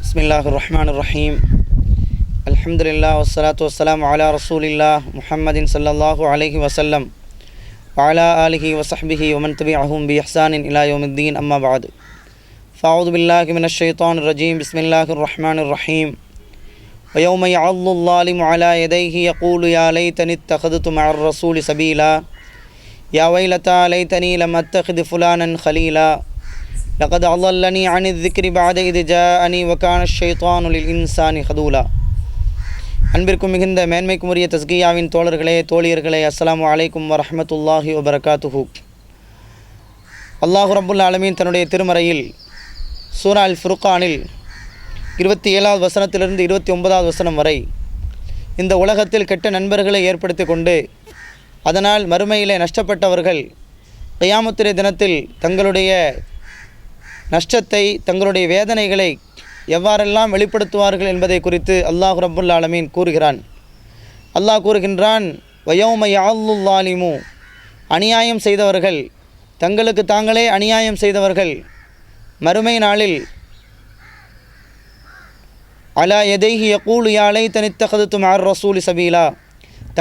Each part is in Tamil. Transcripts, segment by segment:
Bismillahirrahmanirrahim. Alhamdulillah wassalatu wassalamu ala rasulillah Muhammadin sallallahu alayhi wasallam wa ala alihi wa sahbihi wa man tabi'ahum bi ihsanin ila yawmiddin amma ba'd. Fa'udhu billahi minash shaitanir rajim. Bismillahirrahmanirrahim. Wa yawma ya'addu adh-dhalimu ala yadayhi yaqulu ya laytani ittakhadhtu ma'a ar-rasuli sabila ya waylata laytani lam attakhidh fulanan khalila لقد أضلني عن الذكر بعد إذ جاءني وكان الشيطان للإنسان خذولا. அன்பிற்கும் மிகுந்த மேன்மைக்கும் உரிய தஸ்கியாவின் தோழர்களே தோழியர்களே, அஸ்ஸலாமு அலைக்கும் வரஹ்மத்துல்லாஹி வபரகாத்துஹு. அல்லாஹு ரப்புல் ஆலமீன் தன்னுடைய திருமறையில் சூரா அல் ஃபுர்கானில் 27வது வசனத்திலிருந்து 29வது வசனம் வரை இந்த உலகத்தில் கெட்ட நண்பர்களை ஏற்படுத்தி கொண்டு அதனால் மறுமையிலே நஷ்டப்பட்டவர்கள் கியாமத்துடைய தினத்தில் தங்களுடைய நஷ்டத்தை, தங்களுடைய வேதனைகளை எவ்வாறெல்லாம் வெளிப்படுத்துவார்கள் என்பதை குறித்து அல்லாஹ் ரப்புல் ஆலமீன் கூறுகிறான். அல்லாஹ் கூறுகின்றான், வயௌம யஅல்லு ஸாலிமு, அநியாயம் செய்தவர்கள், தங்களுக்கு தாங்களே அநியாயம் செய்தவர்கள் மறுமை நாளில் அலா யதைஹி யகூலு யா லைத்தனி இத்தகதுது மஅர் ரசூலி சபீலா,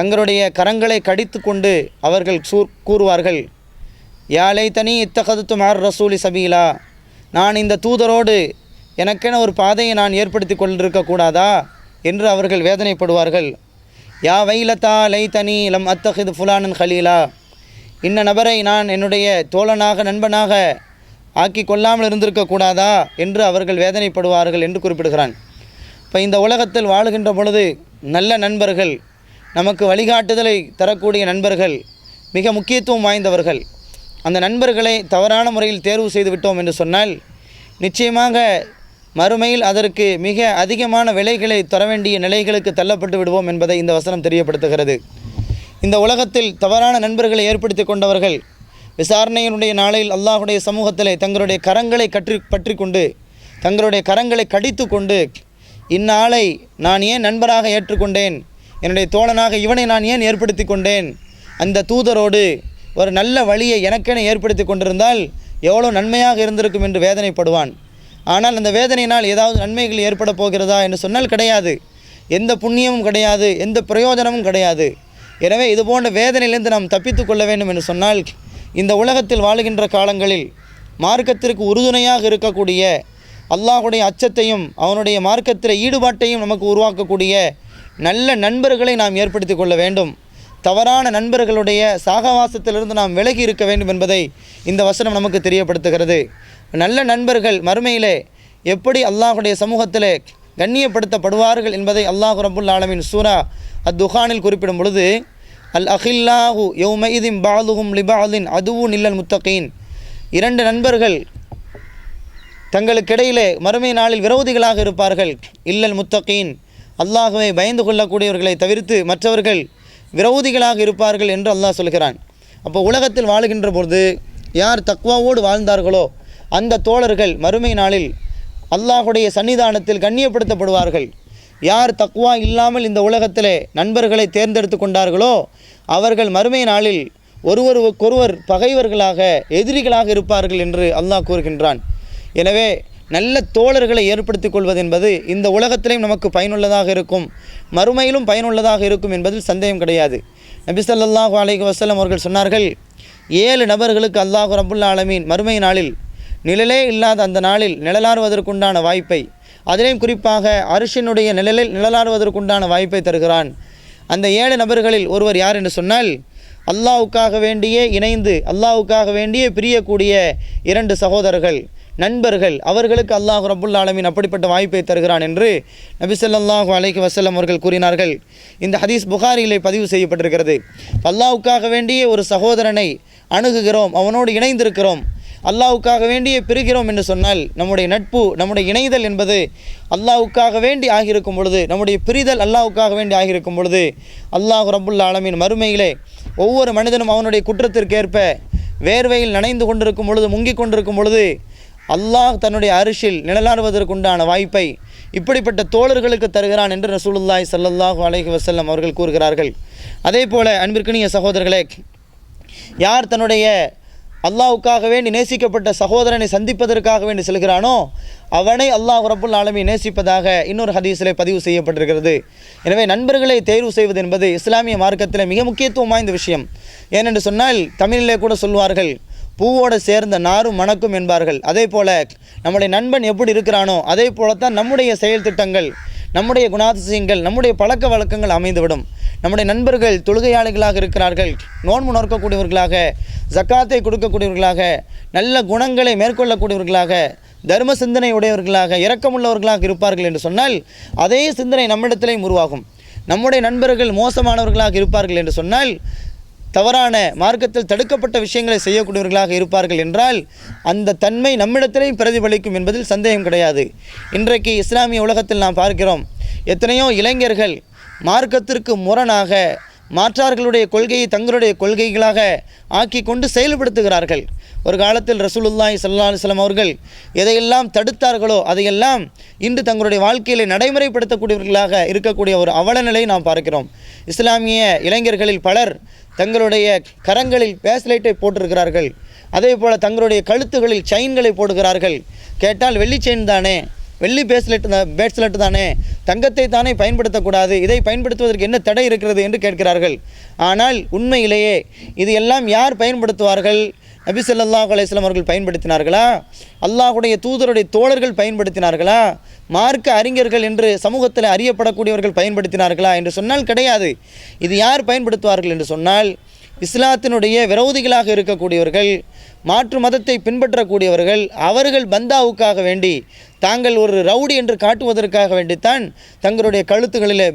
தங்களுடைய கரங்களை கடித்து கொண்டு அவர்கள் கூறுவார்கள், யா லைத்தனி இத்தகதுது மஅர் ரசூலி சபீலா, நான் இந்த தூதரோடு எனக்கென ஒரு பாதையை நான் ஏற்படுத்தி கொண்டிருக்கக்கூடாதா என்று அவர்கள் வேதனைப்படுவார்கள். யா வைலதா லைத்தனி லம் அத்தஹித் ஃபுலானன் ஹலீலா, இன்ன நபரை நான் என்னுடைய தோழனாக நண்பனாக ஆக்கி கொள்ளாமல் இருந்திருக்கக்கூடாதா என்று அவர்கள் வேதனைப்படுவார்கள் என்று குறிப்பிடுகிறான். இப்போ இந்த உலகத்தில் வாழுகின்ற பொழுது நல்ல நண்பர்கள், நமக்கு வழிகாட்டுதலை தரக்கூடிய நண்பர்கள் மிக முக்கியத்துவம் வாய்ந்தவர்கள். அந்த நண்பர்களை தவறான முறையில் தேர்வு செய்து விட்டோம் என்று சொன்னால் நிச்சயமாக மறுமையில் அதற்கு மிக அதிகமான விலைகளை தர வேண்டிய நிலைகளுக்கு தள்ளப்பட்டு விடுவோம் என்பதை இந்த வசனம் தெரியப்படுத்துகிறது. இந்த உலகத்தில் தவறான நண்பர்களை ஏற்படுத்தி கொண்டவர்கள் விசாரணையினுடைய நாளில் அல்லாஹுடைய சமூகத்திலே தங்களுடைய கரங்களை பற்றி கொண்டு தங்களுடைய கரங்களை கடித்து கொண்டு, இந்நாளை நான் ஏன் நண்பராக ஏற்றுக்கொண்டேன், என்னுடைய தோழனாக இவனை நான் ஏன் ஏற்படுத்தி கொண்டேன், அந்த தூதரோடு ஒரு நல்ல வழியை எனக்கென ஏற்படுத்தி கொண்டிருந்தால் எவ்வளோ நன்மையாக இருந்திருக்கும் என்று வேதனைப்படுவான். ஆனால் அந்த வேதனையினால் ஏதாவது நன்மைகள் ஏற்பட போகிறதா என்று சொன்னால் கிடையாது. எந்த புண்ணியமும் கிடையாது, எந்த பிரயோஜனமும் கிடையாது. எனவே இது போன்ற வேதனையிலிருந்து நாம் தப்பித்து கொள்ள வேண்டும் என்று சொன்னால் இந்த உலகத்தில் வாழுகின்ற காலங்களில் மார்க்கத்திற்கு உறுதுணையாக இருக்கக்கூடிய, அல்லாஹுடைய அச்சத்தையும் அவனுடைய மார்க்கத்தில் ஈடுபாட்டையும் நமக்கு உருவாக்கக்கூடிய நல்ல நண்பர்களை நாம் ஏற்படுத்தி கொள்ள வேண்டும். தவறான நண்பர்களுடைய சாகவாசத்திலிருந்து நாம் விலகி இருக்க வேண்டும் என்பதை இந்த வசனம் நமக்கு தெரியப்படுத்துகிறது. நல்ல நண்பர்கள் மறுமையிலே எப்படி அல்லாஹுடைய சமூகத்திலே கண்ணியப்படுத்தப்படுவார்கள் என்பதை அல்லாஹ் ரப்புல் ஆலமீன் சூரா அத்-துஹானில் குறிப்பிடும் பொழுது, அல் அஹில்லாஹு யௌமஇதின் பஅதுஹும் லிபஅதின் அதுவுன் இல்லல் முத்தகீன், இரண்டு நண்பர்கள் தங்களுக்கிடையிலே மறுமை நாளில் விரோதிகளாக இருப்பார்கள். இல்லல் முத்தகீன், அல்லாஹ்வை பயந்து கொள்ளக்கூடியவர்களை தவிர்த்து மற்றவர்கள் விரோதிகளாக இருப்பார்கள் என்று அல்லாஹ் சொல்கிறான். அப்போ உலகத்தில் வாழுகின்ற பொழுது யார் தக்வாவோடு வாழ்ந்தார்களோ அந்த தோழர்கள் மறுமை நாளில் அல்லாஹுடைய சன்னிதானத்தில் கண்ணியப்படுத்தப்படுவார்கள். யார் தக்வா இல்லாமல் இந்த உலகத்திலே நண்பர்களை தேர்ந்தெடுத்து கொண்டார்களோ அவர்கள் மறுமை நாளில் ஒருவருக்கொருவர் பகைவர்களாக எதிரிகளாக இருப்பார்கள் என்று அல்லாஹ் கூறுகின்றான். எனவே நல்ல தோழர்களை ஏற்படுத்திக் கொள்வது என்பது இந்த உலகத்திலேயும் நமக்கு பயனுள்ளதாக இருக்கும், மறுமையிலும் பயனுள்ளதாக இருக்கும் என்பதில் சந்தேகம் கிடையாது. நபி ஸல்லல்லாஹு அலைஹி வஸல்லம் அவர்கள் சொன்னார்கள், 7 நபர்களுக்கு அல்லாஹ் ரப்புல் ஆலமீன் மறுமை நாளில் நிழலே இல்லாத அந்த நாளில் நிழலாறுவதற்குண்டான வாய்ப்பை, அதிலேயும் குறிப்பாக அர்ஷினுடைய நிழலில் நிழலாறுவதற்குண்டான வாய்ப்பை தருகிறான். அந்த 7 நபர்களில் ஒருவர் யார் என்று சொன்னால், அல்லாஹ்வுக்காக வேண்டியே இணைந்து அல்லாஹ்வுக்காக வேண்டியே பிரியக்கூடிய 2 சகோதரர்கள், நண்பர்கள், அவர்களுக்கு அல்லாஹ் ரப்புல் ஆலமீன் அப்படிப்பட்ட வாய்ப்பை தருகிறான் என்று நபி ஸல்லல்லாஹு அலைஹி வஸல்லம் அவர்கள் கூறினார்கள். இந்த ஹதீஸ் புகாரியிலே பதிவு செய்யப்பட்டிருக்கிறது. அல்லாஹ்வுக்காக வேண்டிய ஒரு சகோதரனை அணுகுகிறோம், அவனோடு இணைந்திருக்கிறோம், அல்லாஹ்வுக்காக வேண்டியே பிரிகிறோம் என்று சொன்னால் நம்முடைய நட்பு, நம்முடைய இணைதல் என்பது அல்லாஹ்வுக்காக வேண்டி ஆகியிருக்கும் பொழுது, நம்முடைய பிரிதல் அல்லாஹ்வுக்காக வேண்டி ஆகியிருக்கும் பொழுது அல்லாஹ் ரப்புல் ஆலமீன் மறுமையிலே ஒவ்வொரு மனிதனும் அவனுடைய குற்றத்திற்கேற்ப வேர்வையில் நனைந்து கொண்டிருக்கும் பொழுது, முங்கிக் கொண்டிருக்கும் பொழுது அல்லாஹ் தன்னுடைய அரிசில் நிழலாடுவதற்குண்டான வாய்ப்பை இப்படிப்பட்ட தோழர்களுக்கு தருகிறான் என்று ரசூலுல்லாஹி ஸல்லல்லாஹு அலைஹி வஸல்லம் அவர்கள் கூறுகிறார்கள். அதே போல அன்பிற்கினிய சகோதரர்களே, யார் தன்னுடைய அல்லாஹ்வுக்காக வேண்டி நேசிக்கப்பட்ட சகோதரனை சந்திப்பதற்காக வேண்டி செல்கிறானோ அவனை அல்லாஹ் ரப்புல் ஆலமீன் நேசிப்பதாக இன்னொரு ஹதீஸிலே பதிவு செய்யப்பட்டிருக்கிறது. எனவே நண்பர்களை தேர்வு செய்வது என்பது இஸ்லாமிய மார்க்கத்தில் மிக முக்கியத்துவம் வாய்ந்த விஷயம். ஏனென்று சொன்னால் தமிழிலே கூட சொல்வார்கள், பூவோடு சேர்ந்த நாரும் மணக்கும் என்பார்கள். அதே போல் நம்முடைய நண்பன் எப்படி இருக்கிறானோ அதே போலத்தான் நம்முடைய செயல் திட்டங்கள், நம்முடைய குணாதிசயங்கள், நம்முடைய பழக்க வழக்கங்கள் அமைந்துவிடும். நம்முடைய நண்பர்கள் தொழுகையாளிகளாக இருக்கிறார்கள், நோன்பு நோக்கக்கூடியவர்களாக, ஜக்காத்தை கொடுக்கக்கூடியவர்களாக, நல்ல குணங்களை மேற்கொள்ளக்கூடியவர்களாக, தர்ம சிந்தனை உடையவர்களாக, இரக்கமுள்ளவர்களாக இருப்பார்கள் என்று சொன்னால் அதே சிந்தனை நம்மிடத்திலேயும் உருவாகும். நம்முடைய நண்பர்கள் மோசமானவர்களாக இருப்பார்கள் என்று சொன்னால், தவறான மார்க்கத்தில் தடுக்கப்பட்ட விஷயங்களை செய்யக்கூடியவர்களாக இருப்பார்கள் என்றால் அந்த தன்மை நம்மிடத்திலேயும் பிரதிபலிக்கும் என்பதில் சந்தேகம் கிடையாது. இன்றைக்கு இஸ்லாமிய உலகத்தில் நாம் பார்க்கிறோம், எத்தனையோ இளைஞர்கள் மார்க்கத்திற்கு முரணாக மாற்றார்களுடைய கொள்கையை தங்களுடைய கொள்கைகளாக ஆக்கி கொண்டு செயல்படுத்துகிறார்கள். ஒரு காலத்தில் ரசூலுல்லாஹி ஸல்லல்லாஹு அலைஹி வஸல்லம் அவர்கள் எதையெல்லாம் தடுத்தார்களோ அதையெல்லாம் இன்று தங்களுடைய வாழ்க்கையில் நடைமுறைப்படுத்தக்கூடியவர்களாக இருக்கக்கூடிய ஒரு அவலநிலையை நாம் பார்க்கிறோம். இஸ்லாமிய இளைஞர்களில் பலர் தங்களுடைய கரங்களில் பேஸ்லைட்டை போட்டிருக்கிறார்கள். அதே போல் தங்களுடைய கழுத்துகளில் செயின்களை போடுகிறார்கள். கேட்டால் வெள்ளி செயின் தானே, வெள்ளி பேஸ்லெட் தானே, தங்கத்தை தானே பயன்படுத்தக்கூடாது, இதை பயன்படுத்துவதற்கு என்ன தடை இருக்கிறது என்று கேட்கிறார்கள். ஆனால் உண்மையிலேயே இது எல்லாம் யார் பயன்படுத்துவார்கள்? நபி ஸல்லல்லாஹு அலைஹி வஸல்லம் அவர்கள் பயன்படுத்தினார்களா? அல்லாஹ்வுடைய தூதருடைய தோழர்கள் பயன்படுத்தினார்களா? மார்க்க அறிஞர்கள் என்று சமூகத்தில் அறியப்படக்கூடியவர்கள் பயன்படுத்தினார்களா என்று சொன்னால் கிடையாது. இது யார் பயன்படுத்துவார்கள் என்று சொன்னால் இஸ்லாத்தினுடைய விரோதிகளாக இருக்கக்கூடியவர்கள், மாற்று மதத்தை பின்பற்றக்கூடியவர்கள். அவர்கள் பந்தாவுக்காக வேண்டி, தாங்கள் ஒரு ரவுடி என்று காட்டுவதற்காக வேண்டித்தான் தங்களுடைய கழுத்துகளில்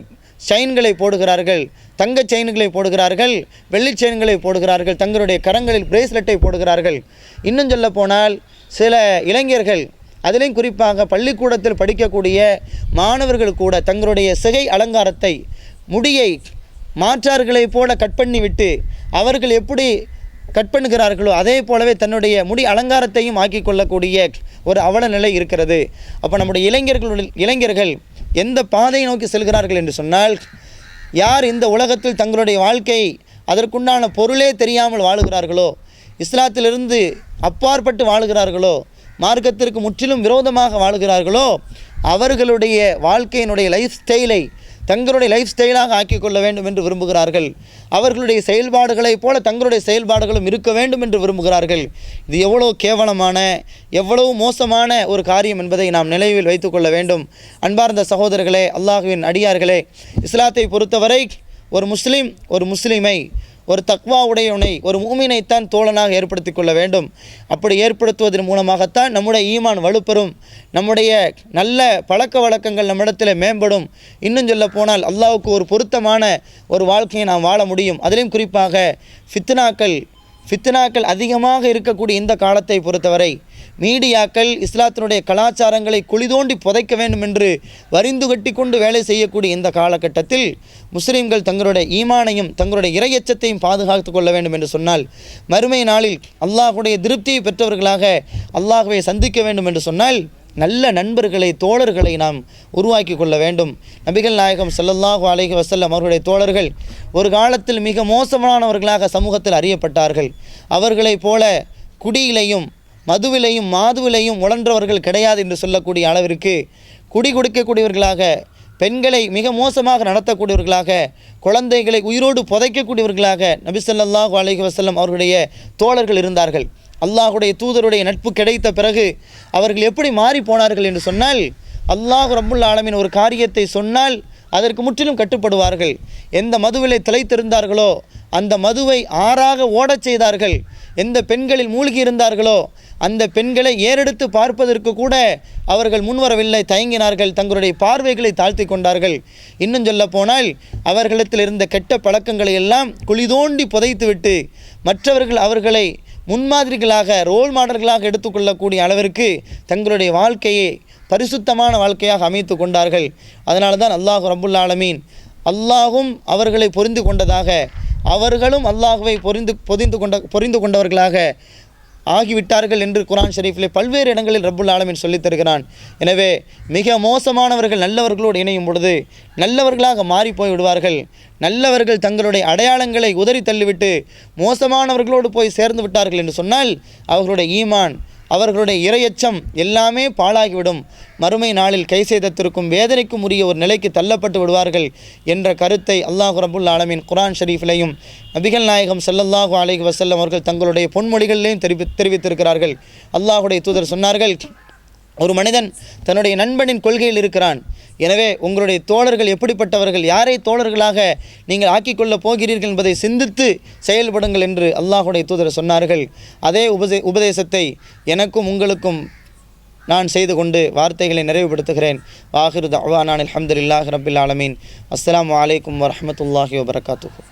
செயின்களை போடுகிறார்கள், தங்க செயின்களை போடுகிறார்கள், வெள்ளி செயின்களை போடுகிறார்கள், தங்களுடைய கரங்களில் பிரேஸ்லெட்டை போடுகிறார்கள். இன்னும் சொல்ல போனால் சில இளைஞர்கள், அதிலையும் குறிப்பாக பள்ளிக்கூடத்தில் படிக்கக்கூடிய மாணவர்கள் கூட தங்களுடைய சிகை அலங்காரத்தை, முடியை மாற்றார்களைப் போல கட் பண்ணி விட்டு அவர்கள் எப்படி கட் பண்ணுகிறார்களோ அதே போலவே தன்னுடைய முடி அலங்காரத்தையும் ஆக்கி கொள்ளக்கூடிய ஒரு அவல நிலை இருக்கிறது. அப்போ நம்முடைய இளைஞர்கள் எந்த பாதையை நோக்கி செல்கிறார்கள் என்று சொன்னால், யார் இந்த உலகத்தில் தங்களுடைய வாழ்க்கை அதற்குண்டான பொருளே தெரியாமல் வாழுகிறார்களோ, இஸ்லாத்திலிருந்து அப்பாற்பட்டு வாழுகிறார்களோ, மார்க்கத்திற்கு முற்றிலும் விரோதமாக வாழுகிறார்களோ, அவர்களுடைய வாழ்க்கையினுடைய லைஃப் ஸ்டைலை தங்களுடைய லைஃப் ஸ்டைலாக ஆக்கிக்கொள்ள வேண்டும் என்று விரும்புகிறார்கள். அவர்களுடைய செயல்பாடுகளைப் போல தங்களுடைய செயல்பாடுகளும் இருக்க வேண்டும் என்று விரும்புகிறார்கள். இது எவ்வளோ கேவலமான, எவ்வளவு மோசமான ஒரு காரியம் என்பதை நாம் நினைவில் வைத்துக்கொள்ள வேண்டும். அன்பார்ந்த சகோதரர்களே, அல்லாஹ்வின் அடியார்களே, இஸ்லாத்தை பொறுத்தவரை ஒரு முஸ்லிமை, ஒரு தக்வா உடையவனை, ஒரு மூமினைத்தான் தோழனாக ஏற்படுத்தி கொள்ள வேண்டும். அப்படி ஏற்படுத்துவதன் மூலமாகத்தான் நம்முடைய ஈமான் வலுப்பெறும், நம்முடைய நல்ல பழக்க வழக்கங்கள் நம்மிடத்தில் மேம்படும். இன்னும் சொல்ல போனால் அல்லாஹ்வுக்கு ஒரு பொருத்தமான ஒரு வாழ்க்கையை நாம் வாழ முடியும். அதிலும் குறிப்பாக ஃபித்னாக்கள் அதிகமாக இருக்கக்கூடிய இந்த காலத்தை பொறுத்தவரை மீடியாக்கள் இஸ்லாத்தினுடைய கலாச்சாரங்களை குளிதோண்டி புதைக்க வேண்டும் என்று வரிந்து கட்டி கொண்டு வேலை செய்யக்கூடிய இந்த காலகட்டத்தில் முஸ்லீம்கள் தங்களுடைய ஈமானையும் தங்களுடைய இறையச்சத்தையும் பாதுகாத்து கொள்ள வேண்டும் என்று சொன்னால், மறுமை நாளில் அல்லாஹ்வுடைய திருப்தியை பெற்றவர்களாக அல்லாஹ்வை சந்திக்க வேண்டும் என்று சொன்னால் நல்ல நண்பர்களை, தோழர்களை நாம் உருவாக்கி கொள்ள வேண்டும். நபிகள் நாயகம் ஸல்லல்லாஹு அலைஹி வஸல்லம் அவர்களுடைய தோழர்கள் ஒரு காலத்தில் மிக மோசமானவர்களாக சமூகத்தில் அறியப்பட்டார்கள். அவர்களைப் போல குடியிலையும் மதுவிலையும் மாதுவிலையும் உழன்றவர்கள் கிடையாது என்று சொல்லக்கூடிய அளவிற்கு குடி கொடுக்கக்கூடியவர்களாக, பெண்களை மிக மோசமாக நடத்தக்கூடியவர்களாக, குழந்தைகளை உயிரோடு புதைக்கக்கூடியவர்களாக நபி ஸல்லல்லாஹு அலைஹி வஸல்லம் அவர்களுடைய தோழர்கள் இருந்தார்கள். அல்லாஹுடைய தூதருடைய நட்பு கிடைத்த பிறகு அவர்கள் எப்படி மாறி போனார்கள் என்று சொன்னால், அல்லாஹ் ரப்புல் ஆலமீன் ஒரு காரியத்தை சொன்னால் அதற்கு முற்றிலும் கட்டுப்படுவார்கள். எந்த மதுவிலை திளைத்திருந்தார்களோ அந்த மதுவை ஆறாக ஓடச் செய்தார்கள். எந்த பெண்களில் மூழ்கி இருந்தார்களோ அந்த பெண்களை ஏறெடுத்து பார்ப்பதற்கு கூட அவர்கள் முன்வரவில்லை, தயங்கினார்கள், தங்களுடைய பார்வைகளை தாழ்த்தி கொண்டார்கள். இன்னும் சொல்ல போனால் அவர்களிடத்தில் இருந்த கெட்ட பழக்கங்களை எல்லாம் குளிதோண்டி புதைத்துவிட்டு மற்றவர்கள் அவர்களை முன்மாதிரிகளாக, ரோல் மாடல்களாக எடுத்துக்கொள்ளக்கூடிய அளவிற்கு தங்களுடைய வாழ்க்கையை பரிசுத்தமான வாழ்க்கையாக அமைத்து கொண்டார்கள். அதனால தான் அல்லாஹ் ரப்புல் ஆலமீன் அல்லாஹும் அவர்களை பொரிந்து கொண்டதாக, அவர்களும் அல்லாஹுவை பொரிந்து கொண்டவர்களாக ஆகிவிட்டார்கள் என்று குர்ஆன் ஷரீஃபிலே பல்வேறு இடங்களில் ரப்புல் ஆலமீன் சொல்லித் தருகிறான். எனவே மிக மோசமானவர்கள் நல்லவர்களோடு இணையும் பொழுது நல்லவர்களாக மாறி போய் விடுவார்கள். நல்லவர்கள் தங்களுடைய அடையாளங்களை உதறி தள்ளிவிட்டு மோசமானவர்களோடு போய் சேர்ந்து விட்டார்கள் என்று சொன்னால் அவர்களுடைய ஈமான், அவர்களுடைய இரையச்சம் எல்லாமே பாழாகிவிடும். மறுமை நாளில் கைசேதத்திற்கும் வேதனைக்கும் உரிய ஒரு நிலைக்கு தள்ளப்பட்டு விடுவார்கள் என்ற கருத்தை அல்லாஹ் ரப்புல் ஆலமீன் குர்ஆன் ஷரீஃபிலையும் நபிகள் நாயகம் ஸல்லல்லாஹு அலைஹி வஸல்லம் அவர்கள் தங்களுடைய பொன்மொழிகளிலேயும் தெரிவித்திருக்கிறார்கள். அல்லாஹுடைய தூதர் சொன்னார்கள், ஒரு மனிதன் தன்னுடைய நண்பனின் கொள்கையில் இருக்கிறான். எனவே உங்களுடைய தோழர்கள் எப்படிப்பட்டவர்கள், யாரை தோழர்களாக நீங்கள் ஆக்கிக்கொள்ளப் போகிறீர்கள் என்பதை சிந்தித்து செயல்படுங்கள் என்று அல்லாஹுடைய தூதர் சொன்னார்கள். அதே உபதேசத்தை எனக்கும் உங்களுக்கும் நான் செய்து கொண்டு வார்த்தைகளை நிறைவுபடுத்துகிறேன். வாஹிரு தஅவானா அல்ஹம்துலில்லாஹி ரப்பில் ஆலமீன். அஸ்ஸலாமு அலைக்கும் வரஹ்மத்துல்லாஹி வபரகாத்துஹு.